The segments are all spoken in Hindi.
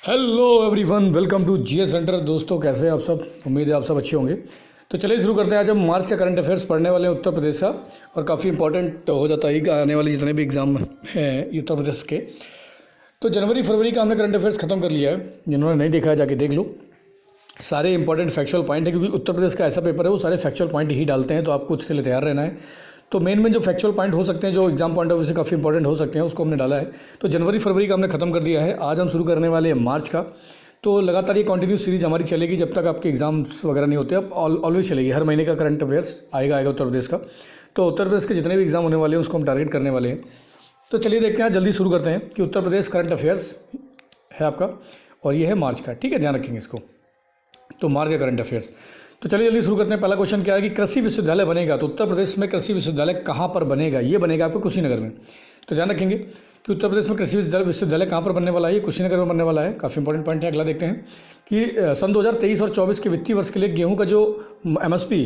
Hello everyone, welcome to GS centre. दोस्तों कैसे हैं आप सब? उम्मीद है आप सब अच्छे होंगे। तो चलिए शुरू करते हैं। आज हम मार्च से करंट अफेयर्स पढ़ने वाले हैं उत्तर प्रदेश का, और काफ़ी इंपॉर्टेंट हो जाता है आने वाले जितने भी एग्ज़ाम हैं उत्तर प्रदेश के। तो जनवरी फरवरी का हमने करंट अफेयर्स ख़त्म कर लिया है। जिन्होंने नहीं देखा है जाके देख लो। सारे इंपॉर्टेंट फैक्चुअल पॉइंट है, क्योंकि उत्तर प्रदेश का ऐसा पेपर है वो सारे फैक्चुअल पॉइंट ही डालते हैं, तो आपको उसके लिए तैयार रहना है। तो मेन जो फैक्चुअल पॉइंट हो सकते हैं, जो एग्जाम पॉइंट ऑफ व्यू से काफ़ी इंपॉर्टेंट हो सकते हैं, उसको हमने डाला है। तो जनवरी फरवरी का हमने खत्म कर दिया है। आज हम शुरू करने वाले हैं मार्च का। तो लगातार ये कंटिन्यू सीरीज हमारी चलेगी जब तक आपके एग्जाम्स वगैरह नहीं होते। अब ऑलवेज चलेगी, हर महीने का करंट अफेयर्स आएगा उत्तर प्रदेश का। तो उत्तर प्रदेश के जितने भी एग्जाम होने वाले हैं उसको हम टारगेट करने वाले हैं। तो चलिए देखते हैं, जल्दी शुरू करते हैं कि उत्तर प्रदेश करंट अफेयर्स है आपका, और ये है मार्च का। ठीक है, ध्यान रखेंगे इसको। तो मार्च का करंट अफेयर्स। तो चलिए जल्दी शुरू करते हैं। पहला क्वेश्चन क्या है कि कृषि विश्वविद्यालय बनेगा, तो उत्तर प्रदेश में कृषि विश्वविद्यालय कहाँ पर बनेगा? ये बनेगा आपको कुशीनगर में। तो ध्यान रखेंगे कि उत्तर प्रदेश में कृषि विश्वविद्यालय कहाँ पर बनने वाला है। ये कुशीनगर में बनने वाला है। काफ़ी इंपॉर्टेंट पॉइंट है। अगला देखते हैं कि सन 2023 और 24 के वित्तीय वर्ष के लिए गेहूं का जो MSP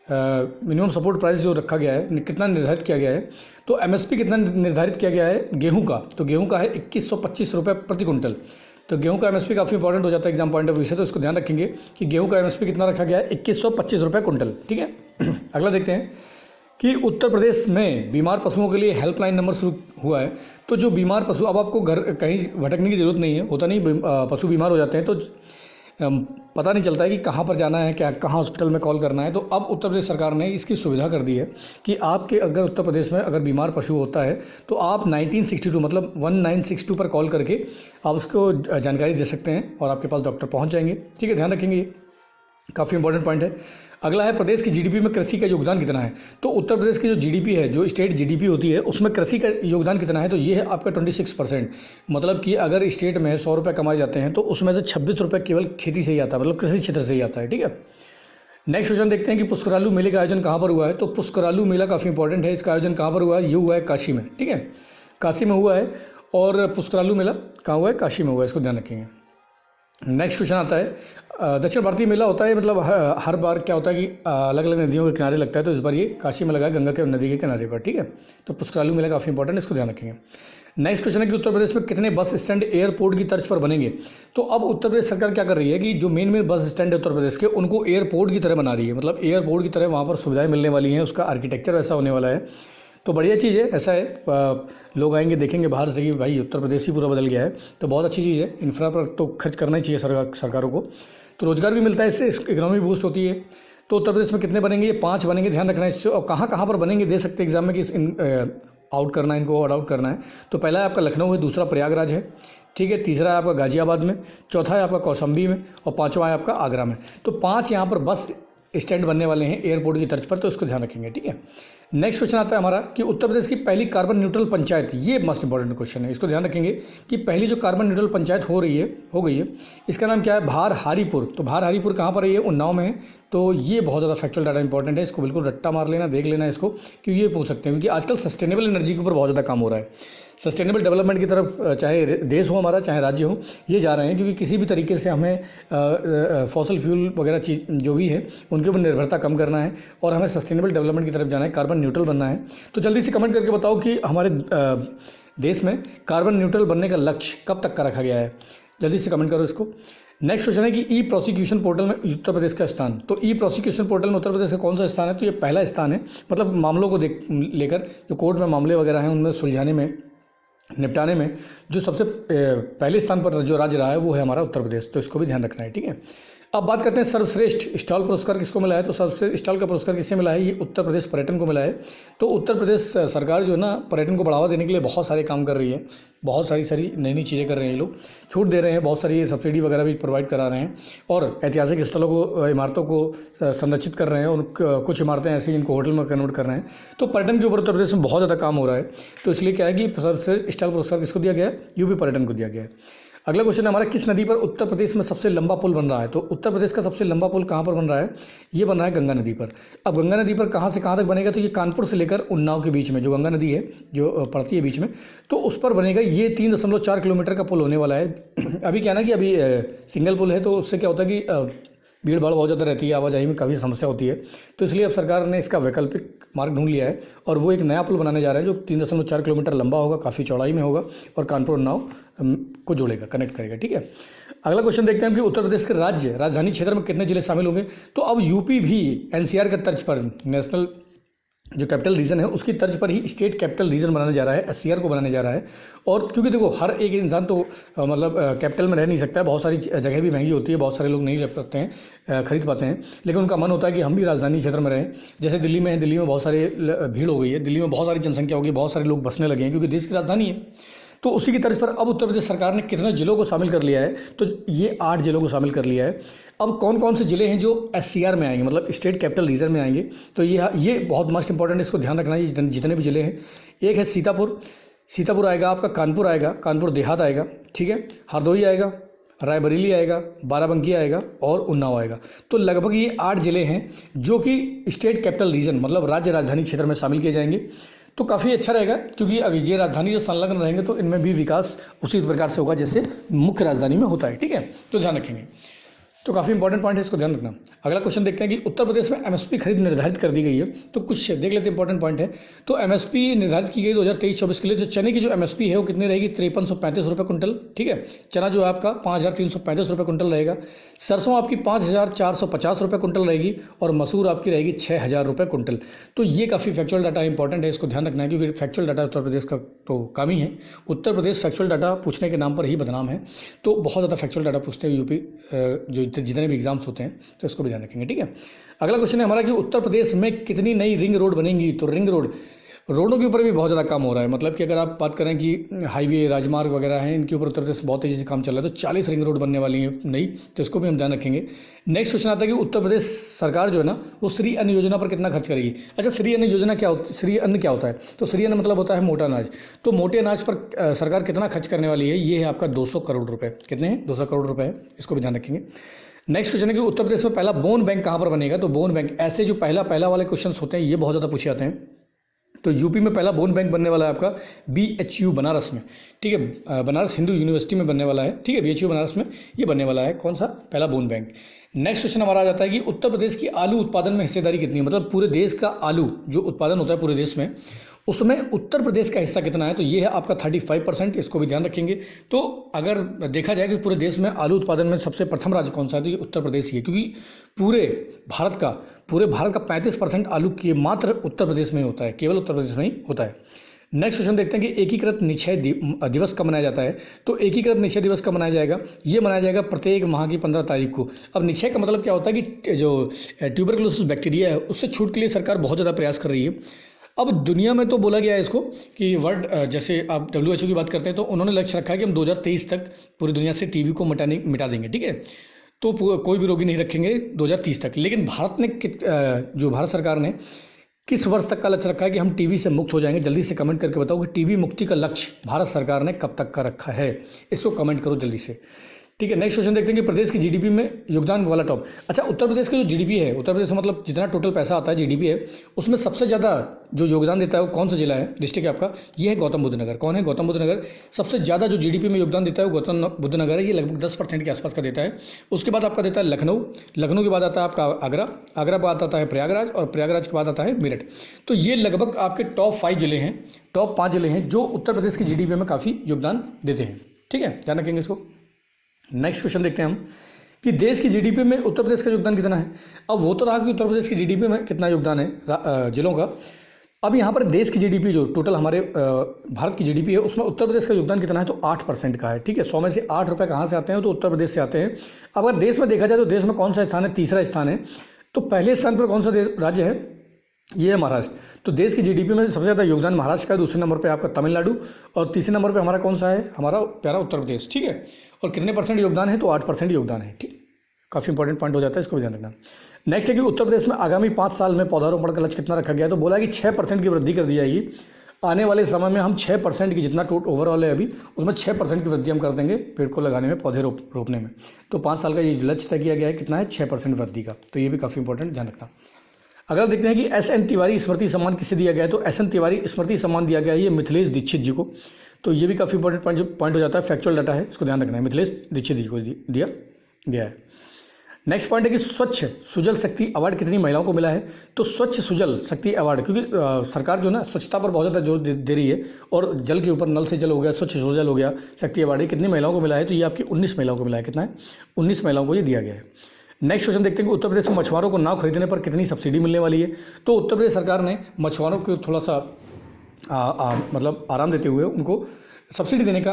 मिनिमम सपोर्ट प्राइस जो रखा गया है, कितना निर्धारित किया गया है। तो MSP कितना निर्धारित किया गया है गेहूं का? तो गेहूं का है 2125 रुपये प्रति कुंटल। तो गेहूं का MSP काफ़ी इंपॉर्टेंट हो जाता है एग्जाम पॉइंट ऑफ व्यू से, तो इसको ध्यान रखेंगे कि गेहूं का MSP कितना रखा गया है, 2125 रुपये कुंटल। ठीक है। अगला देखते हैं कि उत्तर प्रदेश में बीमार पशुओं के लिए हेल्पलाइन नंबर शुरू हुआ है। तो जो बीमार पशु, अब आपको घर कहीं भटकने की ज़रूरत नहीं है। होता नहीं, पशु बीमार हो जाते हैं तो पता नहीं चलता है कि कहाँ पर जाना है, क्या कहाँ हॉस्पिटल में कॉल करना है। तो अब उत्तर प्रदेश सरकार ने इसकी सुविधा कर दी है कि आपके अगर उत्तर प्रदेश में अगर बीमार पशु होता है तो आप 1962 मतलब 1962 पर कॉल करके आप उसको जानकारी दे सकते हैं और आपके पास डॉक्टर पहुँच जाएंगे। ठीक है, ध्यान रखेंगे, काफ़ी इंपॉर्टेंट पॉइंट है। अगला है प्रदेश की जीडीपी में कृषि का योगदान कितना है। तो उत्तर प्रदेश की जो जीडीपी है, जो स्टेट जीडीपी होती है, उसमें कृषि का योगदान कितना है। तो ये है आपका 26%। मतलब कि अगर स्टेट में 100 रुपये कमाए जाते हैं तो उसमें से 26 रुपये केवल खेती से ही आता है, मतलब कृषि क्षेत्र से ही आता है। ठीक है। नेक्स्ट क्वेश्चन देखते हैं कि पुष्करालू मेले का आयोजन कहाँ पर हुआ है। तो पुष्करालू मेला काफ़ी इंपॉर्टेंट है। इसका आयोजन कहाँ पर हुआ है? ये हुआ है काशी में। ठीक है, काशी में हुआ है। और पुष्करालू मेला कहाँ हुआ है? काशी में हुआ है। इसको ध्यान रखेंगे। नेक्स्ट क्वेश्चन आता है दक्षिण भारतीय मेला होता है, मतलब हर बार क्या होता है कि अलग अलग नदियों के किनारे लगता है। तो इस बार ये काशी में लगा है, गंगा के नदी के किनारे पर। ठीक है, तो पुष्करालू मेला काफ़ी इंपॉर्टेंट है, इसको ध्यान रखेंगे। नेक्स्ट क्वेश्चन है कि उत्तर प्रदेश में कितने बस स्टैंड एयरपोर्ट की तर्ज पर बनेंगे। तो अब उत्तर प्रदेश सरकार क्या कर रही है कि जो मेन बस स्टैंड है उत्तर प्रदेश के, उनको एयरपोर्ट की तरह बना रही है। मतलब एयरपोर्ट की तरह वहाँ पर सुविधाएं मिलने वाली हैं, उसका आर्किटेक्चर वैसा होने वाला है। तो बढ़िया चीज़ है। ऐसा है, लोग आएंगे देखेंगे बाहर से कि भाई उत्तर प्रदेश ही पूरा बदल गया है। तो बहुत अच्छी चीज़ है। इंफ्रा पर तो खर्च करना ही चाहिए सरकारों को। तो रोजगार भी मिलता है इससे, इकोनॉमी बूस्ट होती है। तो उत्तर प्रदेश में कितने बनेंगे? ये 5 बनेंगे। ध्यान रखना है इससे। और कहाँ कहाँ पर बनेंगे दे सकते हैं एग्जाम में कि आउट करना है, इनको ऑड आउट करना है। तो पहला है आपका लखनऊ है, दूसरा प्रयागराज है, ठीक है, तीसरा है आपका गाजियाबाद में, चौथा है आपका कौशाम्बी में, और पाँचवा है आपका आगरा में। तो 5 यहाँ पर बस स्टैंड बनने वाले हैं एयरपोर्ट की तर्ज पर, तो इसको ध्यान रखेंगे। ठीक है। नेक्स्ट क्वेश्चन आता है हमारा कि उत्तर प्रदेश की पहली कार्बन न्यूट्रल पंचायत, ये मोस्ट इंपॉर्टेंट क्वेश्चन है, इसको ध्यान रखेंगे कि पहली जो कार्बन न्यूट्रल पंचायत हो गई है, इसका नाम क्या है? भार हारीपुर। तो भार हारीपुर कहाँ पर है? ये उन्नाव में है। तो ये बहुत ज़्यादा फैक्चुअल डाटा इंपॉर्टेंट है, इसको बिल्कुल रट्टा मार लेना, देख लेना इसको, क्योंकि ये पूछ सकते हैं। क्योंकि आजकल सस्टेनेबल एनर्जी के ऊपर बहुत ज़्यादा काम हो रहा है। सस्टेनेबल डेवलपमेंट की तरफ चाहे देश हो हमारा, चाहे राज्य हो, ये जा रहे हैं। क्योंकि किसी भी तरीके से हमें फॉसल फ्यूल वगैरह चीज़ जो भी है उनके ऊपर निर्भरता कम करना है, और हमें सस्टेनेबल डेवलपमेंट की तरफ जाना है, कार्बन न्यूट्रल बनना है। तो जल्दी से कमेंट करके बताओ कि हमारे देश में कार्बन न्यूट्रल बनने का लक्ष्य कब तक का रखा गया है। जल्दी से कमेंट करो इसको। नेक्स्ट क्वेश्चन है कि ई प्रोसिक्यूशन पोर्टल में उत्तर प्रदेश का स्थान। तो ई प्रोसिक्यूशन पोर्टल में उत्तर प्रदेश का कौन सा स्थान है? तो ये पहला स्थान है। मतलब मामलों को लेकर जो कोर्ट में मामले वगैरह हैं उनमें सुलझाने में, निपटाने में जो सबसे पहले स्थान पर जो राज्य रहा है वो है हमारा उत्तर प्रदेश। तो इसको भी ध्यान रखना है। ठीक है। अब बात करते हैं सर्वश्रेष्ठ स्टॉल पुरस्कार किसको मिला है। तो सर्वश्रेष्ठ स्टॉल का पुरस्कार किससे मिला है? ये उत्तर प्रदेश पर्यटन को मिला है। तो उत्तर प्रदेश सरकार जो है ना, पर्यटन को बढ़ावा देने के लिए बहुत सारे काम कर रही है, बहुत सारी नई नई चीज़ें कर रहे हैं। ये लोग छूट दे रहे हैं, बहुत सारी सब्सिडी वगैरह भी प्रोवाइड करा रहे हैं, और ऐतिहासिक स्थलों को, इमारतों को संरक्षित कर रहे हैं, और कुछ इमारतें ऐसी जिनको होटल में कन्वर्ट कर रहे हैं। तो पर्यटन के ऊपर उत्तर प्रदेश में बहुत ज़्यादा काम हो रहा है। तो इसलिए क्या है कि सर्वश्रेष्ठ स्टॉल पुरस्कार किसको दिया गया है? यूपी पर्यटन को दिया गया है। अगला क्वेश्चन है हमारा, किस नदी पर उत्तर प्रदेश में सबसे लंबा पुल बन रहा है। तो उत्तर प्रदेश का सबसे लंबा पुल कहाँ पर बन रहा है? ये बन रहा है गंगा नदी पर। अब गंगा नदी पर कहाँ से कहाँ तक बनेगा? तो ये कानपुर से लेकर उन्नाव के बीच में जो गंगा नदी है जो पड़ती है बीच में, तो उस पर बनेगा। ये 3.4 किलोमीटर का पुल होने वाला है। अभी क्या है ना कि अभी सिंगल पुल है, तो उससे क्या होता है कि भीड़ भाड़ बहुत ज़्यादा रहती है, आवाजाही में काफ़ी समस्या होती है। तो इसलिए अब सरकार ने इसका वैकल्पिक मार्ग ढूंढ लिया है, और वो एक नया पुल बनाने जा रहा है जो 3.4 किलोमीटर लंबा होगा, काफ़ी चौड़ाई में होगा, और कानपुर उन्नाव को जोड़ेगा, कनेक्ट करेगा। ठीक है। अगला क्वेश्चन देखते हैं कि उत्तर प्रदेश के राजधानी क्षेत्र में कितने जिले शामिल होंगे। तो अब यूपी भी एनसीआर के तर्ज पर, नेशनल जो कैपिटल रीजन है उसकी तर्ज पर ही स्टेट कैपिटल रीजन बनाने जा रहा है, एससीआर को बनाने जा रहा है। और क्योंकि देखो हर एक इंसान तो मतलब कैपिटल में रह नहीं सकता है, बहुत सारी जगह भी महंगी होती है, बहुत सारे लोग नहीं रह पाते हैं, खरीद पाते हैं, लेकिन उनका मन होता है कि हम भी राजधानी क्षेत्र में रहें। जैसे दिल्ली में है, दिल्ली में बहुत सारे भीड़ हो गई है, दिल्ली में बहुत सारी जनसंख्या होगी, बहुत सारे लोग बसने लगे हैं क्योंकि देश की राजधानी है। तो उसी की तर्ज पर अब उत्तर प्रदेश सरकार ने कितने जिलों को शामिल कर लिया है, तो ये 8 जिलों को शामिल कर लिया है। अब कौन कौन से जिले हैं जो एससीआर में आएंगे, मतलब स्टेट कैपिटल रीजन में आएंगे, तो ये बहुत मस्ट इंपॉर्टेंट है, इसको ध्यान रखना है। जितने भी जिले हैं, एक है सीतापुर आएगा आपका, कानपुर आएगा, कानपुर देहात आएगा, ठीक है, हरदोई आएगा, रायबरेली आएगा, बाराबंकी आएगा और उन्नाव आएगा। तो लगभग ये 8 जिले हैं जो कि स्टेट कैपिटल रीजन मतलब राज्य राजधानी क्षेत्र में शामिल किए जाएंगे। तो काफ़ी अच्छा रहेगा क्योंकि अगर ये राजधानी जो संलग्न रहेंगे तो इनमें भी विकास उसी प्रकार से होगा जैसे मुख्य राजधानी में होता है, ठीक है, तो ध्यान रखेंगे। तो काफ़ी इंपॉर्टेंट पॉइंट है, इसको ध्यान रखना। अगला क्वेश्चन देखते हैं कि उत्तर प्रदेश में एमएसपी खरीद निर्धारित कर दी गई है, तो कुछ देख लेते हैं इंपॉर्टेंट पॉइंट है। तो एमएसपी निर्धारित की गई 2023-24 के लिए। तो चने की जो एमएसपी है वो कितनी रहेगी, 5335 रुपये कुंटल, ठीक है। चना जो आपका 5335 रुपये कुंटल रहेगा। सरसों आपकी 5450 रुपये कुंटल रहेगी और मसूर आपकी रहेगी 6000 रुपये कुंटल। तो ये काफ़ी फैक्चुअल डाटा इंपॉर्टेंट है, इसको ध्यान रखना है क्योंकि फैक्चुअल डाटा उत्तर प्रदेश का तो काम ही है। उत्तर प्रदेश फैक्चुअल डाटा पूछने के नाम पर ही बदनाम है, तो बहुत ज़्यादा फैक्चुअल डाटा पूछते हैं यूपी जो जितने भी एग्जाम्स होते हैं, तो इसको भी ध्यान रखेंगे, ठीक है। अगला क्वेश्चन है हमारा कि उत्तर प्रदेश में कितनी नई रिंग रोड बनेंगी। तो रिंग रोडों के ऊपर भी बहुत ज़्यादा काम हो रहा है, मतलब कि अगर आप बात करें कि हाईवे राजमार्ग वगैरह हैं, इनके ऊपर उत्तर प्रदेश बहुत तेज़ी से काम चल रहा है। तो 40 रिंग रोड बनने वाली है नई, तो इसको भी हम ध्यान रखेंगे। नेक्स्ट क्वेश्चन आता है कि उत्तर प्रदेश सरकार जो है ना वो श्री अन्न योजना पर कितना खर्च करेगी। अच्छा, श्री अन्न योजना क्या होती है, श्री अन्न क्या होता है, तो श्री अन्न मतलब होता है मोटा अनाज। तो मोटे अनाज पर सरकार कितना खर्च करने वाली है, ये है आपका 200 करोड़ रुपये। कितने हैं, 200 करोड़ रुपये है, इसको भी ध्यान रखेंगे। नेक्स्ट क्वेश्चन है कि उत्तर प्रदेश में पहला बोन बैंक कहाँ पर बनेगा। तो बोन बैंक, ऐसे जो पहला वाले क्वेश्चंस होते हैं ये बहुत ज़्यादा पूछे जाते हैं। तो यूपी में पहला बोन बैंक बनने वाला है आपका BHU बनारस में, ठीक है, बनारस हिंदू यूनिवर्सिटी में बनने वाला है, ठीक है, BHU बनारस में ये बनने वाला है कौन सा, पहला बोन बैंक। नेक्स्ट क्वेश्चन हमारा आ जाता है कि उत्तर प्रदेश की आलू उत्पादन में हिस्सेदारी कितनी है, मतलब पूरे देश का आलू जो उत्पादन होता है पूरे देश में उसमें उत्तर प्रदेश का हिस्सा कितना है। तो ये है आपका 35%, इसको भी ध्यान रखेंगे। तो अगर देखा जाए कि पूरे देश में आलू उत्पादन में सबसे प्रथम राज्य कौन सा है, तो ये उत्तर प्रदेश ही है, क्योंकि पूरे भारत का 35% आलू की मात्र उत्तर प्रदेश में ही होता है, केवल उत्तर प्रदेश में ही होता है। नेक्स्ट क्वेश्चन देखते हैं कि एकीकृत निक्षय दिवस कब मनाया जाता है। तो एकीकृत निक्षय दिवस कब मनाया जाएगा, ये मनाया जाएगा प्रत्येक माह की 15 तारीख को। अब निक्षय का मतलब क्या होता है कि जो ट्यूबरकुलोसिस बैक्टीरिया है उससे छूट के लिए सरकार बहुत ज़्यादा प्रयास कर रही है। अब दुनिया में तो बोला गया है इसको कि वर्ल्ड, जैसे आप WHO की बात करते हैं तो उन्होंने लक्ष्य रखा है कि हम 2023 तक पूरी दुनिया से टीबी को मिटा देंगे, ठीक है, तो कोई भी रोगी नहीं रखेंगे 2030 तक। लेकिन जो भारत सरकार ने किस वर्ष तक का लक्ष्य रखा है कि हम टीबी से मुक्त हो जाएंगे, जल्दी से कमेंट करके बताओ कि टीबी मुक्ति का लक्ष्य भारत सरकार ने कब तक का रखा है, इसको कमेंट करो जल्दी से, ठीक है। नेक्स्ट क्वेश्चन देखते हैं कि प्रदेश की जीडीपी में योगदान वाला टॉप। अच्छा, उत्तर प्रदेश का जो जीडीपी है, उत्तर प्रदेश मतलब जितना टोटल पैसा आता है जीडीपी है उसमें सबसे ज़्यादा जो योगदान देता है वो कौन सा जिला है, डिस्ट्रिक्ट है आपका, ये है गौतम बुद्ध नगर। कौन है, गौतम बुद्ध नगर। सबसे ज़्यादा जो जीडीपी में योगदान देता है वो गौतम बुद्ध नगर है, ये लगभग 10% के आसपास का देता है। उसके बाद आपका देता है लखनऊ के बाद आता है आपका आगरा बाद आता है प्रयागराज और प्रयागराज के बाद आता है मेरठ। तो ये लगभग आपके टॉप 5 जिले हैं, टॉप 5 जिले हैं जो उत्तर प्रदेश की जीडीपी में काफ़ी योगदान देते हैं, ठीक है, ध्यान रखेंगे इसको। नेक्स्ट क्वेश्चन देखते हैं हम कि देश की जीडीपी में उत्तर प्रदेश का योगदान कितना है। अब वो तो रहा कि उत्तर प्रदेश की जीडीपी में कितना योगदान है जिलों का। अब यहाँ पर देश की जीडीपी जो टोटल हमारे भारत की जीडीपी है उसमें उत्तर प्रदेश का योगदान कितना है, तो 8% का है, ठीक है। 100 में से 8 रुपये कहाँ से आते हैं, तो उत्तर प्रदेश से आते हैं। अब अगर देश में देखा जाए तो देश में कौन सा स्थान है, तीसरा स्थान है। तो पहले स्थान पर कौन सा राज्य है, ये है महाराष्ट्र। तो देश की जीडीपी में सबसे ज़्यादा योगदान महाराष्ट्र का है, दूसरे नंबर पे आपका तमिलनाडु और तीसरे नंबर पे हमारा कौन सा है, हमारा प्यारा उत्तर प्रदेश, ठीक है। और कितने % योगदान है, तो 8% योगदान है, ठीक। काफ़ी इंपॉर्टेंट पॉइंट हो जाता है, इसको भी ध्यान रखना। नेक्स्ट है कि उत्तर प्रदेश में आगामी 5 साल में पौधारोपण का लक्ष्य कितना रखा गया है। तो बोला कि 6% की वृद्धि कर दी जाएगी। आने वाले समय में हम 6% की, जितना ओवरऑल है अभी उसमें 6% की वृद्धि हम कर देंगे पेड़ को लगाने में, पौधे रोपने में। तो 5 साल का ये लक्ष्य तय किया गया है, कितना है, 6% वृद्धि का। तो ये भी काफ़ी इंपॉर्टेंट ध्यान रखना। अगर देखते हैं कि SN तिवारी स्मृति सम्मान किसे दिया गया है, तो SN तिवारी स्मृति सम्मान दिया गया है ये मिथिलेश दीक्षित जी को। तो ये भी काफ़ी इंपॉर्टेंट पॉइंट हो जाता है, फैक्चुअल डाटा है, इसको ध्यान रखना है। मिथिलेश दीक्षित जी को दिया गया है। नेक्स्ट पॉइंट है कि स्वच्छ सुजल शक्ति अवार्ड कितनी महिलाओं को मिला है। तो स्वच्छ सुजल शक्ति अवार्ड, क्योंकि सरकार जो ना स्वच्छता पर बहुत ज़्यादा जोर दे रही है और जल के ऊपर नल से जल हो गया, स्वच्छ सुजल हो गया, शक्ति अवार्ड ये कितनी महिलाओं को मिला है। तो ये आपकी 19 महिलाओं को मिला है। कितना है? 19 महिलाओं को ये दिया गया है। नेक्स्ट क्वेश्चन देखते हैं कि उत्तर प्रदेश में मछुआरों को नाव खरीदने पर कितनी सब्सिडी मिलने वाली है। तो उत्तर प्रदेश सरकार ने मछुआरों को थोड़ा सा मतलब आराम देते हुए उनको सब्सिडी देने का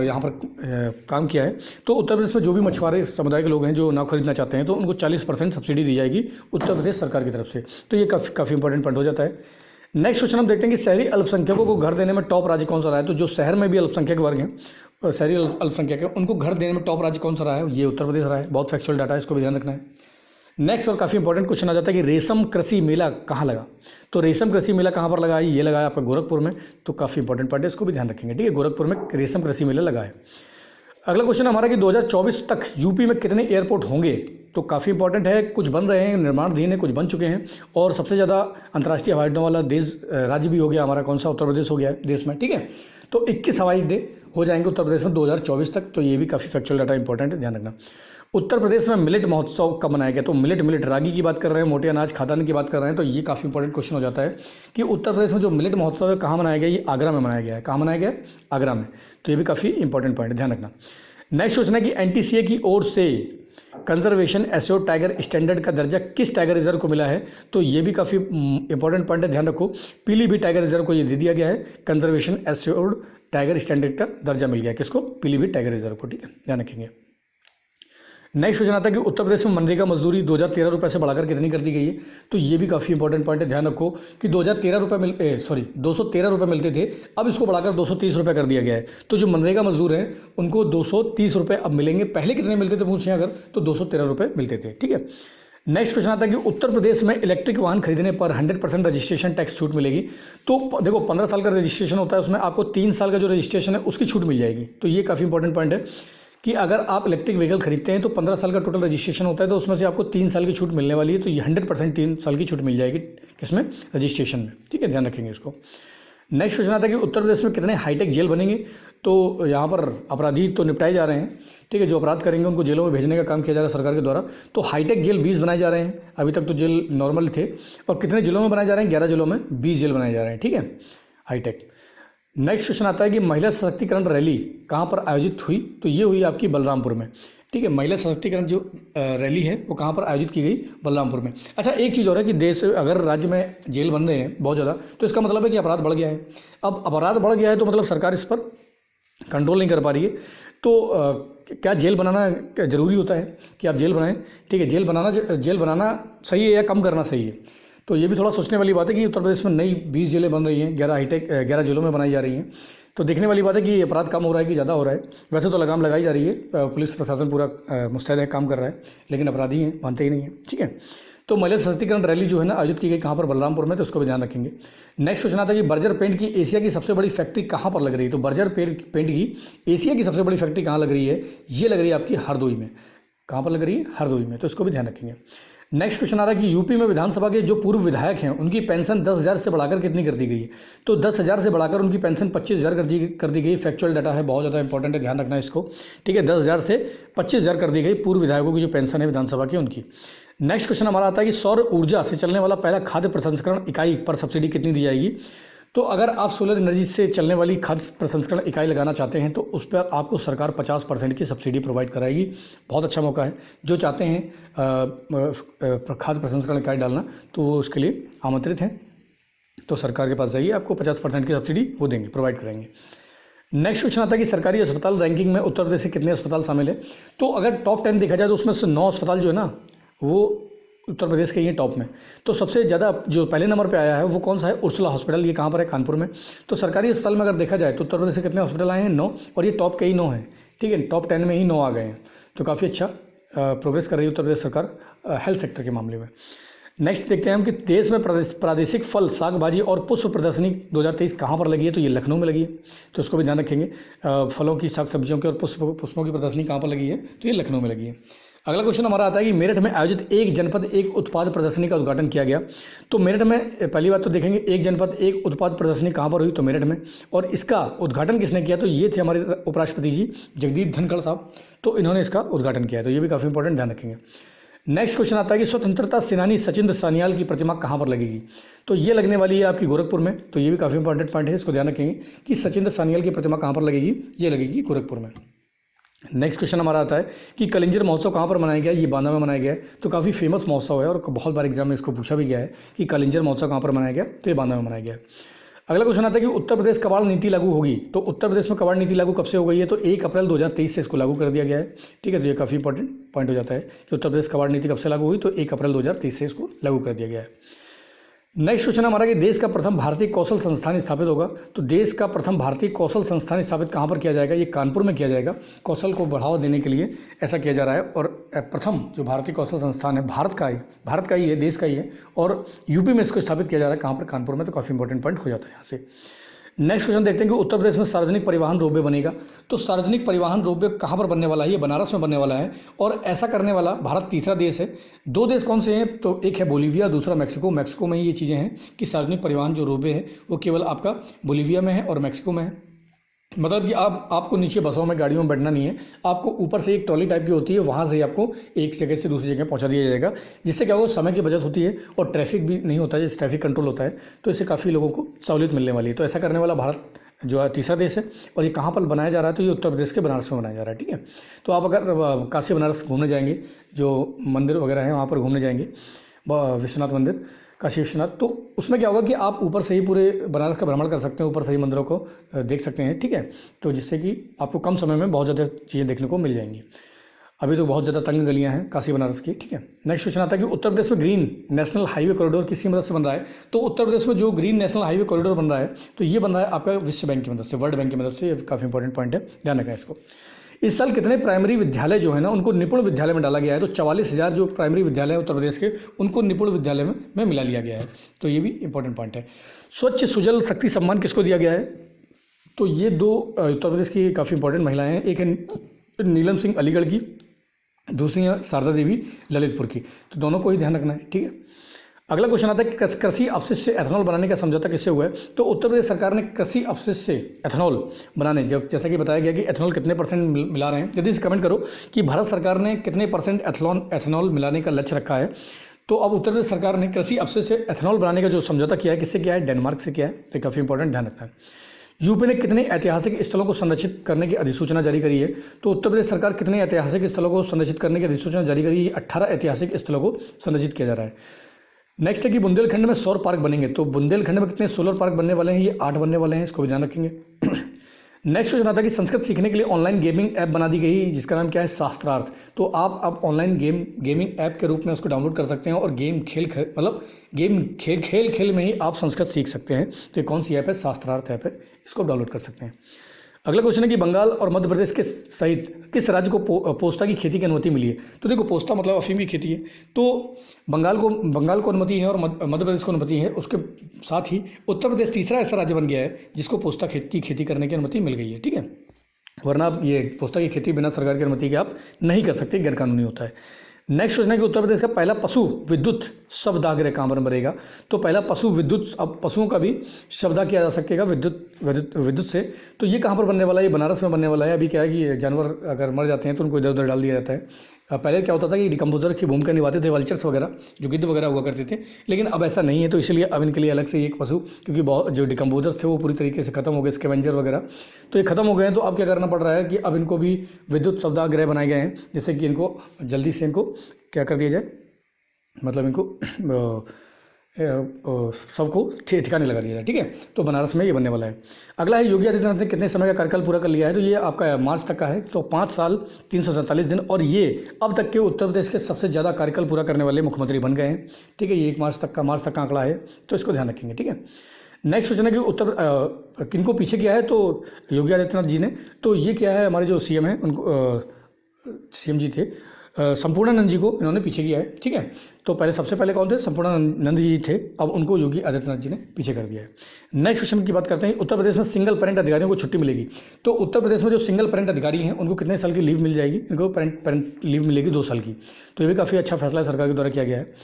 यहाँ पर काम किया है। तो उत्तर प्रदेश में जो भी मछुआरे समुदाय के लोग हैं जो नाव खरीदना चाहते हैं तो उनको 40% सब्सिडी दी जाएगी उत्तर प्रदेश सरकार की तरफ से। तो ये काफ़ी इंपॉर्टेंट पॉइंट हो जाता है। नेक्स्ट क्वेश्चन हम देखते हैं कि शहरी अल्पसंख्यकों को घर देने में टॉप राज्य कौन सा रहा है। तो जो शहर में भी अल्पसंख्यक वर्ग हैं, शहरी अल्पसंख्यक है, उनको घर देने में टॉप राज्य कौन सा रहा है। ये उत्तर प्रदेश रहा है। बहुत फैक्चुअल डाटा है, इसको भी ध्यान रखना है। नेक्स्ट और काफ़ी इंपॉर्टेंट क्वेश्चन आ जाता है कि रेशम कृषि मेला कहाँ लगा। तो रेशम कृषि मेला कहाँ पर लगा है? ये लगा है आपका गोरखपुर में। तो काफ़ी इंपॉर्टेंट पॉइंट है, इसको भी ध्यान रखेंगे। ठीक है, गोरखपुर में रेशम कृषि मेला लगा है। अगला क्वेश्चन हमारा कि 2024 तक यूपी में कितने एयरपोर्ट होंगे। तो काफ़ी इंपॉर्टेंट है, कुछ बन रहे हैं, निर्माणाधीन है, कुछ बन चुके हैं। और सबसे ज़्यादा अंतर्राष्ट्रीय हवाई अड्डों वाला देश राज्य भी हो गया हमारा, कौन सा? उत्तर प्रदेश हो गया है देश में। ठीक है, तो 21 हवाई अड्डे हो जाएंगे उत्तर प्रदेश में 2024 तक। तो ये भी काफ़ी फैक्चुअल डाटा इंपॉर्टेंट है, ध्यान रखना। उत्तर प्रदेश में मिलेट महोत्सव कब मनाया गया। तो मिलेट रागी की बात कर रहे हैं, मोटे अनाज खाद्यान्न की बात कर रहे हैं। तो ये काफ़ी इंपॉर्टेंट क्वेश्चन हो जाता है कि उत्तर प्रदेश में जो मिलेट महोत्सव है कहाँ मनाया गया। ये आगरा में मनाया गया है। कहाँ मनाया गया? आगरा में। तो ये भी काफ़ी इंपॉर्टेंट पॉइंट है, ध्यान रखना। नेक्स्ट क्वेश्चन है कि एनटीसीए की ओर से कंजर्वेशन एश्योर्ड टाइगर स्टैंडर्ड का दर्जा किस टाइगर रिजर्व को मिला है। तो ये भी काफ़ी इंपॉर्टेंट पॉइंट है, ध्यान रखो। पीलीभीत टाइगर रिजर्व को ये दे दिया गया है, कंजर्वेशन एश्योर्ड टाइगर स्टैंडर्ड का दर्जा मिल गया है। किसको? पीलीभीत टाइगर रिजर्व को। ठीक है, ध्यान रखेंगे। नेक्स्ट क्वेश्चन आता है कि उत्तर प्रदेश में मनरेगा मजदूरी 2013 रुपये से बढ़ाकर कितनी कर दी गई है। तो ये भी काफ़ी इंपॉर्टेंट पॉइंट है, ध्यान रखो कि 213 रुपये मिलते थे, अब इसको बढ़ाकर 230 रुपये कर दिया गया है। तो जो मनरेगा मजदूर हैं उनको 230 रुपये अब मिलेंगे। पहले कितने मिलते थे पूछें अगर, तो 213 रुपये मिलते थे। ठीक है, नेक्स्ट क्वेश्चन आता है कि उत्तर प्रदेश में इलेक्ट्रिक वाहन खरीदने पर 100% रजिस्ट्रेशन टैक्स छूट मिलेगी। तो देखो 15 साल का रजिस्ट्रेशन होता है, उसमें आपको 3 साल का जो रजिस्ट्रेशन है उसकी छूट मिल जाएगी। तो ये काफ़ी इंपॉर्टेंट पॉइंट है कि अगर आप इलेक्ट्रिक व्हीकल खरीदते हैं तो 15 साल का टोटल रजिस्ट्रेशन होता है, तो उसमें से आपको 3 साल की छूट मिलने वाली है। तो ये 100% 3 साल की छूट मिल जाएगी, किसमें? रजिस्ट्रेशन में। ठीक है, ध्यान रखेंगे इसको। नेक्स्ट क्वेश्चन आता है कि उत्तर प्रदेश में कितने हाईटेक जेल बनेंगे। तो यहाँ पर अपराधी तो निपटाए जा रहे हैं, ठीक है, जो अपराध करेंगे उनको जेलों में भेजने का काम किया जा रहा है सरकार के द्वारा। तो हाईटेक जेल 20 बनाए जा रहे हैं, अभी तक तो जेल नॉर्मल थे। और कितने जिलों में बनाए जा रहे हैं? 11 जिलों में 20 जेल बनाए जा रहे हैं। ठीक है, हाईटेक। नेक्स्ट क्वेश्चन आता है कि महिला सशक्तिकरण रैली कहाँ पर आयोजित हुई। तो ये हुई आपकी बलरामपुर में। ठीक है, महिला सशक्तिकरण जो रैली है वो कहाँ पर आयोजित की गई? बलरामपुर में। अच्छा, एक चीज़ और है कि देश अगर राज्य में जेल बन रहे हैं बहुत ज़्यादा, तो इसका मतलब है कि अपराध बढ़ गया है। अब अपराध बढ़ गया है तो मतलब सरकार इस पर कंट्रोल नहीं कर पा रही है। तो क्या जेल बनाना ज़रूरी होता है कि आप जेल बनाएं? ठीक है, जेल बनाना सही है या कम करना सही है? तो ये भी थोड़ा सोचने वाली बात है कि उत्तर प्रदेश में नई 20 जेलें बन रही हैं, 11 जिलों में बनाई जा रही हैं। तो देखने वाली बात है कि अपराध कम हो रहा है कि ज़्यादा हो रहा है। वैसे तो लगाम लगाई जा रही है, पुलिस प्रशासन पूरा मुस्तैद है, काम कर रहा है, लेकिन अपराधी हैं, मानते ही नहीं है। ठीक है, तो महिला सशक्तिकरण रैली जो है ना आयोजित की गई कहाँ पर? बलरामपुर में। तो उसको भी ध्यान रखेंगे। नेक्स्ट क्वेश्चन आता है कि बर्जर पेंट की एशिया की सबसे बड़ी फैक्ट्री कहाँ पर लग रही है। तो बर्जर पेंट की एशिया की सबसे बड़ी फैक्ट्री कहाँ लग रही है? ये लग रही है आपकी हरदोई में। कहाँ पर लग रही है? हरदोई में। तो इसको भी ध्यान रखेंगे। नेक्स्ट क्वेश्चन आ रहा है कि यूपी में विधानसभा के जो पूर्व विधायक हैं उनकी पेंशन 10,000 से बढ़ाकर कितनी कर दी गई है। तो 10,000 से बढ़ाकर उनकी पेंशन 25,000 कर दी गई। फैक्चुअल डाटा है, बहुत ज़्यादा इंपॉर्टेंट है, ध्यान रखना है इसको। ठीक है, 10,000 से 25,000 कर दी गई पूर्व विधायकों की जो पेंशन है विधानसभा की उनकी। नेक्स्ट क्वेश्चन हमारा आता है कि सौर ऊर्जा से चलने वाला पहला खाद्य प्रसंस्करण इकाई पर सब्सिडी कितनी दी जाएगी। तो अगर आप सोलर एनर्जी से चलने वाली खाद्य प्रसंस्करण इकाई लगाना चाहते हैं तो उस पर आपको सरकार 50% की सब्सिडी प्रोवाइड कराएगी। बहुत अच्छा मौका है, जो चाहते हैं खाद्य प्रसंस्करण इकाई डालना तो वो उसके लिए आमंत्रित हैं। तो सरकार के पास जाइए, आपको 50% की सब्सिडी वो देंगे, प्रोवाइड कराएंगे। नेक्स्ट क्वेश्चन आता है कि सरकारी अस्पताल रैंकिंग में उत्तर प्रदेश से कितने अस्पताल शामिल है। तो अगर टॉप 10 देखा जाए तो उसमें से 9 अस्पताल जो है ना वो उत्तर प्रदेश के ही टॉप में। तो सबसे ज़्यादा जो पहले नंबर पे आया है वो कौन सा है? Ursula hospital. ये कहाँ पर है? कानपुर में। तो सरकारी अस्पताल में अगर देखा जाए तो उत्तर प्रदेश से कितने हॉस्पिटल आए हैं? 9, और ये टॉप के ही 9 हैं। ठीक है, टॉप 10 में ही 9 आ गए हैं। तो काफ़ी अच्छा प्रोग्रेस कर रही है उत्तर प्रदेश सरकार हेल्थ सेक्टर के मामले में। नेक्स्ट देखते हैं हम कि देश में प्रादेशिक फल, साग भाजी और पुष्प प्रदर्शनी 2023 कहाँ पर लगी है। तो ये लखनऊ में लगी है। तो इसको भी ध्यान रखेंगे। फलों की, साग सब्जियों की और पुष्पों की प्रदर्शनी कहाँ पर लगी है? तो ये लखनऊ में लगी है। अगला क्वेश्चन हमारा आता है कि मेरठ में आयोजित एक जनपद एक उत्पाद प्रदर्शनी का उद्घाटन किया गया। तो मेरठ में पहली बात तो देखेंगे एक जनपद एक उत्पाद प्रदर्शनी कहाँ पर हुई। तो मेरठ में। और इसका उद्घाटन किसने किया? तो ये थे हमारे उपराष्ट्रपति जी जगदीप धनखड़ साहब। तो इन्होंने इसका उद्घाटन किया है। तो ये भी काफ़ी इंपॉर्टेंट, ध्यान रखेंगे। नेक्स्ट क्वेश्चन आता है कि स्वतंत्रता सेनानी सचिंद्र सान्याल की प्रतिमा कहाँ पर लगेगी। तो ये लगने वाली है आपकी गोरखपुर में। तो ये भी काफ़ी इंपॉर्टेंट पॉइंट है, इसको ध्यान रखेंगे कि सचिंद्र सान्याल की प्रतिमा कहाँ पर लगेगी, ये लगेगी गोरखपुर में। नेक्स्ट क्वेश्चन हमारा आता है कि कलिंजर महोत्सव कहाँ पर मनाया गया, ये बांदा में मनाया गया है। तो काफ़ी फेमस महोत्सव है और बहुत बार एग्जाम में इसको पूछा भी गया है कि कलिंजर महोत्सव कहाँ पर मनाया गया, तो ये बांदा में मनाया गया है। अगला क्वेश्चन आता है कि उत्तर प्रदेश कबाड़ नीति लागू होगी। तो उत्तर प्रदेश में कबाड़ नीति लागू कब से हो गई है, तो 1 अप्रैल 2023 से इसको लागू कर दिया गया है। ठीक है, तो ये काफ़ी इंपॉर्टेंट पॉइंट हो जाता है कि उत्तर प्रदेश कबाड़ नीति कब से लागू हुई, तो 1 अप्रैल 2023 से इसको लागू कर दिया गया है। नेक्स्ट क्वेश्चन हमारा कि देश का प्रथम भारतीय कौशल संस्थान स्थापित होगा। तो देश का प्रथम भारतीय कौशल संस्थान स्थापित कहाँ पर किया जाएगा, ये कानपुर में किया जाएगा। कौशल को बढ़ावा देने के लिए ऐसा किया जा रहा है। और प्रथम जो भारतीय कौशल संस्थान है भारत का ही है, देश का ही है, और यूपी में इसको स्थापित किया जा रहा है। कहाँ पर, कानपुर में। तो काफ़ी इंपॉर्टेंट पॉइंट हो जाता है यहाँ से। नेक्स्ट क्वेश्चन देखते हैं कि उत्तर प्रदेश में सार्वजनिक परिवहन रोपवे बनेगा। तो सार्वजनिक परिवहन रोपवे कहाँ पर बनने वाला है, ये बनारस में बनने वाला है। और ऐसा करने वाला भारत तीसरा देश है। 2 देश कौन से हैं, तो एक है बोलीविया, दूसरा मैक्सिको। मैक्सिको में ही ये चीज़ें हैं कि सार्वजनिक परिवहन जो रोपवे है वो केवल आपका बोलीविया में है और मैक्सिको में है। मतलब कि आपको नीचे बसों में, गाड़ियों में बैठना नहीं है, आपको ऊपर से एक ट्रॉली टाइप की होती है, वहाँ से ही आपको एक जगह से दूसरी जगह पहुँचा दिया जाएगा। जिससे क्या होगा, समय की बचत होती है और ट्रैफिक भी नहीं होता है, ट्रैफिक कंट्रोल होता है। तो इससे काफ़ी लोगों को सहूलियत मिलने वाली है। तो ऐसा करने वाला भारत जो है तीसरा देश है। और ये कहाँ पर बनाया जा रहा है, तो ये उत्तर प्रदेश के बनारस में बनाया जा रहा है। ठीक है, तो आप अगर काशी बनारस घूमने जाएंगे, जो मंदिर वगैरह हैं वहाँ पर घूमने जाएंगे, विश्वनाथ मंदिर, काशी विश्वनाथ, तो उसमें क्या होगा कि आप ऊपर से ही पूरे बनारस का भ्रमण कर सकते हैं, ऊपर से ही मंदिरों को देख सकते हैं। ठीक है, तो जिससे कि आपको कम समय में बहुत ज़्यादा चीज़ें देखने को मिल जाएंगी। अभी तो बहुत ज़्यादा तंग गलियां हैं काशी बनारस की। ठीक है, नेक्स्ट क्वेश्चन आता है कि उत्तर प्रदेश में ग्रीन नेशनल हाईवे कॉरिडोर किसकी मदद से बन रहा है। तो उत्तर प्रदेश में जो ग्रीन नेशनल हाईवे कॉरिडोर बन रहा है, तो ये बन रहा है आपका विश्व बैंक की मदद से, वर्ल्ड बैंक की मदद से। ये काफ़ी इंपॉर्टेंट पॉइंट है, ध्यान रखें इसको। इस साल कितने प्राइमरी विद्यालय जो है ना, उनको निपुण विद्यालय में डाला गया है। तो 44,000 जो प्राइमरी विद्यालय है उत्तर प्रदेश के, उनको निपुण विद्यालय में मिला लिया गया है। तो ये भी इंपॉर्टेंट पॉइंट है। स्वच्छ सुजल शक्ति सम्मान किसको दिया गया है, तो ये 2 उत्तर प्रदेश की काफ़ी इंपॉर्टेंट महिलाएं हैं। एक है नीलम सिंह अलीगढ़ की, दूसरी है शारदा देवी ललितपुर की। तो दोनों को ही ध्यान रखना है। ठीक है, अगला क्वेश्चन आता है कि कृषि अपशिष्ट से एथेनॉल बनाने का समझौता किससे हुआ है। तो उत्तर प्रदेश सरकार ने कृषि अपशिष्ट से एथेनॉल बनाने, जैसा कि बताया गया कि एथेनॉल कितने % मिला रहे हैं, जल्दी से कमेंट करो कि भारत सरकार ने कितने % एथेनॉल मिलाने का लक्ष्य रखा है। तो अब उत्तर प्रदेश सरकार ने कृषि अपशिष्ट से एथेनॉल बनाने का जो समझौता किया है, किससे किया है, डेनमार्क से किया है। तो काफ़ी इंपॉर्टेंट, ध्यान रखना है। यूपी ने कितने ऐतिहासिक स्थलों को संरक्षित करने की अधिसूचना जारी करी है। तो उत्तर प्रदेश सरकार कितने ऐतिहासिक स्थलों को संरक्षित करने की अधिसूचना जारी करी है, 18 ऐतिहासिक स्थलों को संरक्षित किया जा रहा है। नेक्स्ट है कि बुंदेलखंड में सौर पार्क बनेंगे। तो बुंदेलखंड में कितने सोलर पार्क बनने वाले हैं, ये 8 बनने वाले हैं, इसको भी ध्यान रखेंगे। नेक्स्ट क्वेश्चन आता है कि संस्कृत सीखने के लिए ऑनलाइन गेमिंग ऐप बना दी गई, जिसका नाम क्या है, शास्त्रार्थ। तो आप अब ऑनलाइन गेमिंग ऐप के रूप में उसको डाउनलोड कर सकते हैं और गेम खेल में ही आप संस्कृत सीख सकते हैं। तो ये कौन सी ऐप है, शास्त्रार्थ ऐप है, इसको डाउनलोड कर सकते हैं। अगला क्वेश्चन है कि बंगाल और मध्य प्रदेश के सहित किस राज्य को पोस्ता की खेती की अनुमति मिली है। तो देखो, पोस्ता मतलब अफीम की खेती है। तो बंगाल को अनुमति है और मध्य प्रदेश को अनुमति है। उसके साथ ही उत्तर प्रदेश तीसरा ऐसा राज्य बन गया है जिसको पोस्ता की खेती करने की अनुमति मिल गई है। ठीक है, वरना आप ये पोस्ता की खेती बिना सरकार की अनुमति के आप नहीं कर सकते, गैरकानूनी होता है। नेक्स्ट क्वेश्चन है कि उत्तर प्रदेश का पहला पशु विद्युत शवदाह कहाँ पर बनेगा। तो पहला पशु विद्युत, अब पशुओं का भी शवदाह किया जा सकेगा विद्युत से। तो ये कहाँ पर बनने वाला है, ये बनारस में बनने वाला है। अभी क्या है कि जानवर अगर मर जाते हैं तो उनको इधर उधर डाल दिया जाता है। पहले क्या होता था कि डिकम्पोजर की भूमिका निभाते थे वल्चर्स वगैरह, जो गिद्ध वगैरह हुआ करते थे, लेकिन अब ऐसा नहीं है। तो इसलिए अब इनके लिए अलग से एक पशु, क्योंकि बहुत जो डिकम्पोजर्स थे वो पूरी तरीके से खत्म हो गए, स्कैवेंजर वगैरह, तो ये खत्म हो गए हैं। तो अब क्या करना पड़ रहा है कि अब इनको भी विद्युत शवदाह गृह बनाए गए हैं, जिससे कि इनको जल्दी से इनको क्या कर दिया जाए, मतलब इनको सबको ठिकाने लगा दिया जाए। ठीक है, तो बनारस में ये बनने वाला है। अगला है योगी आदित्यनाथ ने कितने समय का कार्यकाल पूरा कर लिया है। तो ये आपका मार्च तक का है। तो 5 साल 347 दिन, और ये अब तक के उत्तर प्रदेश के सबसे ज़्यादा कार्यकाल पूरा करने वाले मुख्यमंत्री बन गए हैं। ठीक है, ये 1 मार्च तक का आंकड़ा है, तो इसको ध्यान रखेंगे। ठीक है, नेक्स्ट क्वेश्चन है कि किनको पीछे किया है। तो योगी आदित्यनाथ जी ने। तो ये क्या है, हमारे जो CM हैं उनको CM जी थे संपूर्णानंद जी को इन्होंने पीछे किया है। ठीक है, तो सबसे पहले कौन थे, संपूर्णानंद जी थे, अब उनको योगी आदित्यनाथ जी ने पीछे कर दिया है। नेक्स्ट क्वेश्चन की बात करते हैं, उत्तर प्रदेश में सिंगल पेरेंट अधिकारियों को छुट्टी मिलेगी। तो उत्तर प्रदेश में जो सिंगल पेरेंट अधिकारी हैं उनको कितने साल की लीव मिल जाएगी, इनको पेरेंट लीव मिलेगी 2 साल की। तो ये भी काफ़ी अच्छा फैसला सरकार के द्वारा किया गया है।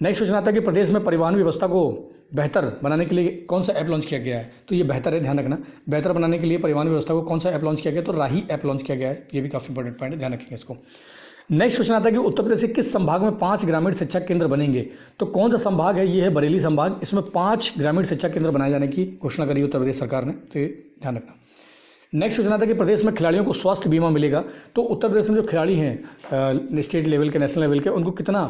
नेक्स्ट क्वेश्चन आता है कि प्रदेश में परिवहन व्यवस्था को बेहतर बनाने के लिए कौन सा ऐप लॉन्च किया गया है, तो ये बेहतर है, ध्यान रखना। बेहतर बनाने के लिए परिवहन व्यवस्था को कौन सा ऐप लॉन्च किया गया, तो राही ऐप लॉन्च किया गया है। ये भी काफ़ी इंपॉर्टेंट पॉइंट है, ध्यान रखेंगे इसको। नेक्स्ट क्वेश्चन आता है कि उत्तर प्रदेश के किस संभाग में 5 ग्रामीण शिक्षा केंद्र बनेंगे, तो कौन सा संभाग है, ये है बरेली संभाग। इसमें 5 ग्रामीण शिक्षा केंद्र बनाए जाने की घोषणा करी उत्तर प्रदेश सरकार ने, तो ये ध्यान रखना। नेक्स्ट क्वेश्चन आता है कि प्रदेश में खिलाड़ियों को स्वास्थ्य बीमा मिलेगा, तो उत्तर प्रदेश में जो खिलाड़ी हैं स्टेट लेवल के, नेशनल लेवल के, उनको कितना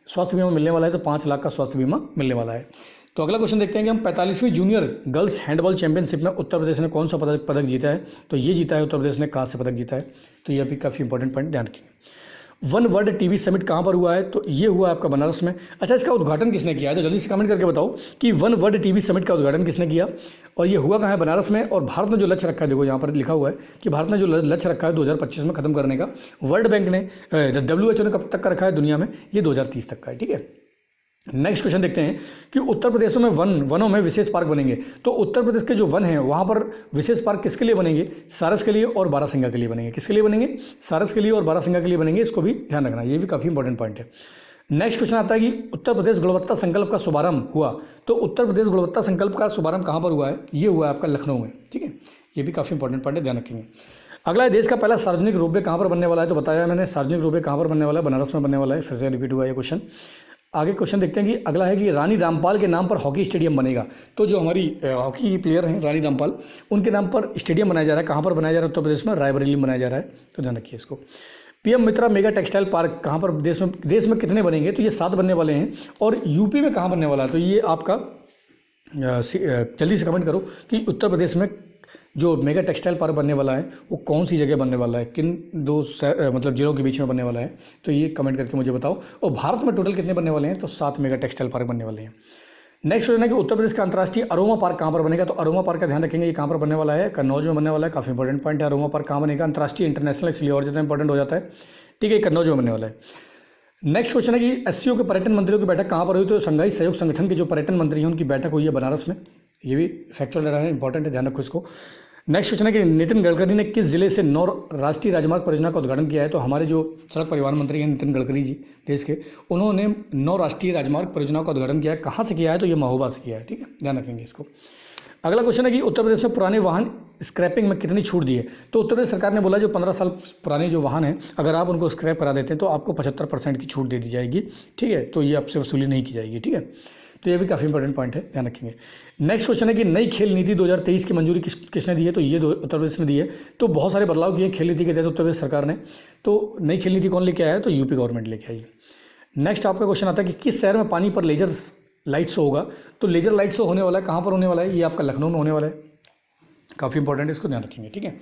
स्वास्थ्य बीमा मिलने वाला है, तो 5 लाख का स्वास्थ्य बीमा मिलने वाला है। तो अगला क्वेश्चन देखते हैं कि हम 45वीं जूनियर गर्ल्स हैंडबॉल चैंपियनशिप में उत्तर प्रदेश ने कौन सा पदक जीता है, तो ये जीता है उत्तर प्रदेश ने, कहाँ से पदक जीता है, तो ये भी काफ़ी इंपॉर्टेंट पॉइंट, ध्यान रखिए। वन वर्ल्ड टीबी समिट कहाँ पर हुआ है, तो ये हुआ आपका बनारस में। अच्छा, इसका उद्घाटन किसने किया है, तो जल्दी से कमेंट करके बताओ कि वन वर्ल्ड टीबी समिट का उद्घाटन किसने किया, और ये हुआ कहाँ है, बनारस में। और भारत ने जो लक्ष्य रखा है, देखो यहाँ पर लिखा हुआ है कि भारत ने जो लक्ष्य रखा है 2025 में खत्म करने का, वर्ल्ड बैंक ने WHO ने कब तक का रखा है दुनिया में, ये 2030 तक का है, ठीक है। नेक्स्ट क्वेश्चन देखते हैं कि उत्तर प्रदेश में वनों में विशेष पार्क बनेंगे, तो उत्तर प्रदेश के जो वन हैं वहाँ पर विशेष पार्क किसके लिए बनेंगे, सारस के लिए और बारासिंगा के लिए बनेंगे। किसके लिए बनेंगे, सारस के लिए और बारासिंगा के लिए बनेंगे, इसको भी ध्यान रखना, ये भी काफ़ी इंपॉर्टेंट पॉइंट है। नेक्स्ट क्वेश्चन आता है कि उत्तर प्रदेश गुणवत्ता संकल्प का शुभारंभ हुआ, तो उत्तर प्रदेश गुणवत्ता संकल्प का शुभारंभ कहाँ पर हुआ है, ये हुआ है आपका लखनऊ में, ठीक है। ये भी काफ़ी इंपॉर्टेंट पॉइंट है, ध्यान रखेंगे। अगला है देश का पहला सार्वजनिक रोपवे कहाँ पर बनने वाला है, तो बताया मैंने सार्वजनिक रोपवे कहाँ पर बनने वाला है, बनारस में बनने वाला है, फिर से रिपीट हुआ ये क्वेश्चन। आगे क्वेश्चन देखते हैं कि अगला है कि रानी रामपाल के नाम पर हॉकी स्टेडियम बनेगा, तो जो हमारी हॉकी प्लेयर हैं रानी रामपाल, उनके नाम पर स्टेडियम बनाया जा रहा है, कहाँ पर बनाया जा रहा है, उत्तर प्रदेश में रायबरेली में बनाया जा रहा है, तो ध्यान रखिए इसको। PM मित्रा मेगा टेक्सटाइल पार्क कहाँ पर देश में कितने बनेंगे, तो ये 7 बनने वाले हैं। और यूपी में कहाँ बनने वाला है, तो ये आपका जल्दी से कमेंट करो कि उत्तर प्रदेश में जो मेगा टेक्सटाइल पार्क बनने वाला है वो कौन सी जगह बनने वाला है, किन दो मतलब जिलों के बीच में बनने वाला है, तो ये कमेंट करके मुझे बताओ। और भारत में टोटल कितने बनने वाले हैं, तो 7 मेगा टेक्सटाइल पार्क बनने वाले हैं। नेक्स्ट क्वेश्चन है कि उत्तर प्रदेश का अंतर्राष्ट्रीय अरोमा पार्क कहाँ पर बनेगा, तो अरोमा पार्क का ध्यान रखेंगे, ये कहाँ पर बनने वाला है, कन्नौज में बनने वाला है, काफ़ी इंपॉर्टेंट पॉइंट है। अरोमा पार्क कहाँ बनेगा, अंतर्राष्ट्रीय इंटरनेशनल, इसलिए और ज़्यादा इंपॉर्टेंट हो जाता है, ठीक है, कन्नौज में बनने वाला है। नेक्स्ट क्वेश्चन है कि SCO के पर्यटन मंत्रियों की बैठक कहाँ पर हुई, तो शंघाई सहयोग संगठन के जो पर्यटन मंत्री हैं उनकी बैठक हुई है बनारस में, ये भी फैक्चुअल रहा है, इंपॉर्टेंट है, ध्यान रखो इसको। नेक्स्ट क्वेश्चन है कि नितिन गडकरी ने किस जिले से 9 राष्ट्रीय राजमार्ग परियोजना का उद्घाटन किया है, तो हमारे जो सड़क परिवहन मंत्री हैं नितिन गडकरी जी देश के, उन्होंने 9 राष्ट्रीय राजमार्ग परियोजनाओं का उद्घाटन किया है। कहाँ से किया है, तो ये महोबा से किया है, ठीक है, ध्यान रखेंगे इसको। अगला क्वेश्चन है कि उत्तर प्रदेश में पुराने वाहन स्क्रैपिंग में कितनी छूट दी है, तो उत्तर प्रदेश सरकार ने बोला जो 15 साल पुराने जो वाहन हैं अगर आप उनको स्क्रैप करा देते हैं तो आपको 75% की छूट दे दी जाएगी, ठीक है, तो ये आपसे वसूली नहीं की जाएगी, ठीक है, तो ये भी काफ़ी इंपॉर्टेंट पॉइंट है, ध्यान रखेंगे। नेक्स्ट क्वेश्चन है कि नई खेल नीति 2023 की मंजूरी किसने दी है, तो ये उत्तर प्रदेश ने दी है। तो बहुत सारे बदलाव किए खेल नीति के तहत उत्तर प्रदेश सरकार ने, तो नई खेल नीति कौन लेके आया है, तो यूपी गवर्नमेंट लेके आई है। नेक्स्ट आपका क्वेश्चन आता है कि किस शहर में पानी पर लेजर लाइट शो होगा, तो लेजर लाइट शो होने वाला है, कहाँ पर होने वाला है, ये आपका लखनऊ में होने वाला है, काफ़ी इंपॉर्टेंट है, इसको ध्यान रखेंगे, ठीक है।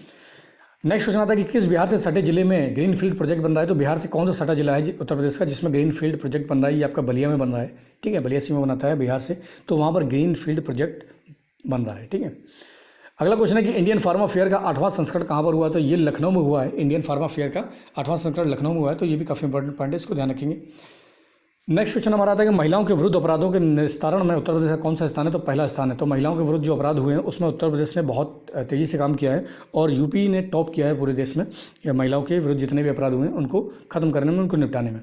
नेक्स्ट क्वेश्चन आता है कि किस बिहार से सटे जिले में ग्रीन फील्ड प्रोजेक्ट बन रहा है, तो बिहार से कौन सा सटा जिला है उत्तर प्रदेश का जिसमें ग्रीन फील्ड प्रोजेक्ट बन रहा है, ये आपका बलिया में बन रहा है, ठीक है, बलिया में बनाता है बिहार से, तो वहाँ पर ग्रीन फील्ड प्रोजेक्ट बन रहा है, ठीक है। अगला क्वेश्चन है कि इंडियन फार्मा फेयर का 8वां संस्करण कहाँ पर हुआ, तो ये लखनऊ में हुआ है, इंडियन फार्मा फेयर का 8वां संस्करण लखनऊ में हुआ है, तो ये भी काफ़ी इंपॉर्टेंट पॉइंट है, इसको ध्यान रखेंगे। नेक्स्ट क्वेश्चन हमारा आता है कि महिलाओं के विरुद्ध अपराधों के निस्तारण में उत्तर प्रदेश का कौन सा स्थान है, तो पहला स्थान है। तो महिलाओं के विरुद्ध जो अपराध हुए हैं उसमें उत्तर प्रदेश ने बहुत तेज़ी से काम किया है और यूपी ने टॉप किया है पूरे देश में, महिलाओं के विरुद्ध जितने भी अपराध हुए हैं उनको खत्म करने में, उनको निपटाने में।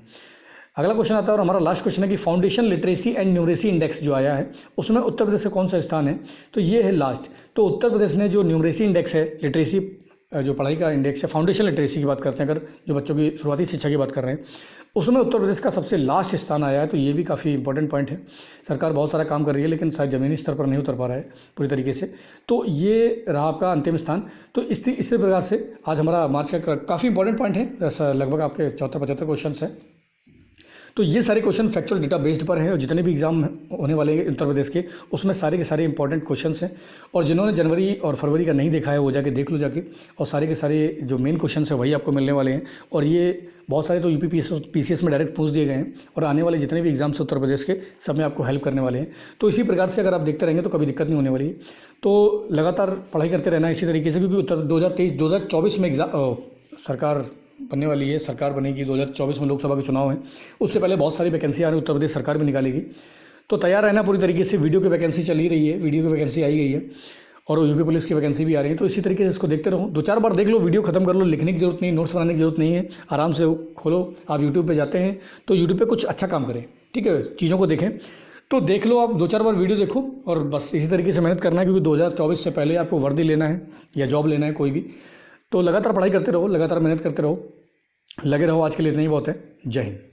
अगला क्वेश्चन आता है और हमारा लास्ट क्वेश्चन है कि foundation literacy and numeracy index जो आया है उसमें उत्तर प्रदेश का कौन सा स्थान है, तो ये है लास्ट। तो उत्तर प्रदेश ने जो न्यूमरेसी इंडेक्स है, लिटरेसी जो पढ़ाई का इंडेक्स है, फाउंडेशन लिटरेसी की बात करते हैं, अगर जो बच्चों की शुरुआती शिक्षा की बात कर रहे हैं, उसमें उत्तर प्रदेश का सबसे लास्ट स्थान आया है, तो ये भी काफ़ी इंपॉर्टेंट पॉइंट है। सरकार बहुत सारा काम कर रही है लेकिन शायद ज़मीनी स्तर पर नहीं उतर पा रहा है पूरी तरीके से, तो ये रहा आपका अंतिम स्थान। तो इसी प्रकार से आज हमारा मार्च का काफ़ी इंपॉर्टेंट पॉइंट है, लगभग आपके 74-75 क्वेश्चन है। तो ये सारे क्वेश्चन फैक्चुअल डेटा बेस्ड पर हैं और जितने भी एग्जाम होने वाले हैं उत्तर प्रदेश के उसमें सारे के सारे इंपॉर्टेंट क्वेश्चंस हैं। और जिन्होंने जनवरी और फरवरी का नहीं देखा है वो जाके देख लो जाके, और सारे के सारे जो मेन क्वेश्चंस है वही आपको मिलने वाले हैं। और ये बहुत सारे तो यूपी PCS में डायरेक्ट पूछ दिए गए हैं और आने वाले जितने भी एग्जाम्स उत्तर प्रदेश के सब में आपको हेल्प करने वाले हैं। तो इसी प्रकार से अगर आप देखते रहेंगे तो कभी दिक्कत नहीं होने वाली है। तो लगातार पढ़ाई करते रहना इसी तरीके से, क्योंकि उत्तर 2024 में सरकार बनने वाली है, सरकार बनेगी 2024 में, लोकसभा के चुनाव हैं, उससे पहले बहुत सारी वैकेंसी आ रही है, उत्तर प्रदेश सरकार भी निकालेगी। तो तैयार रहना पूरी तरीके से। वीडियो की वैकेंसी चल ही रही है, वीडियो की वैकेंसी आई गई है और यूपी पुलिस की वैकेंसी भी आ रही है। तो इसी तरीके से इसको देखते रहो, 2-4 बार देख लो, वीडियो खत्म कर लो, लिखने की जरूरत नहीं, नोट्स बनाने की जरूरत नहीं है, आराम से खोलो। आप यूट्यूब पर जाते हैं तो यूट्यूब पर कुछ अच्छा काम करें, ठीक है, चीज़ों को देखें। तो देख लो, आप 2-4 बार वीडियो देखो और बस इसी तरीके से मेहनत करना है, क्योंकि 2024 से पहले आपको वर्दी लेना है या जॉब लेना है कोई भी। तो लगातार पढ़ाई करते रहो, लगातार मेहनत करते रहो, लगे रहो। आज के लिए इतना ही बहुत है। जय हिंद।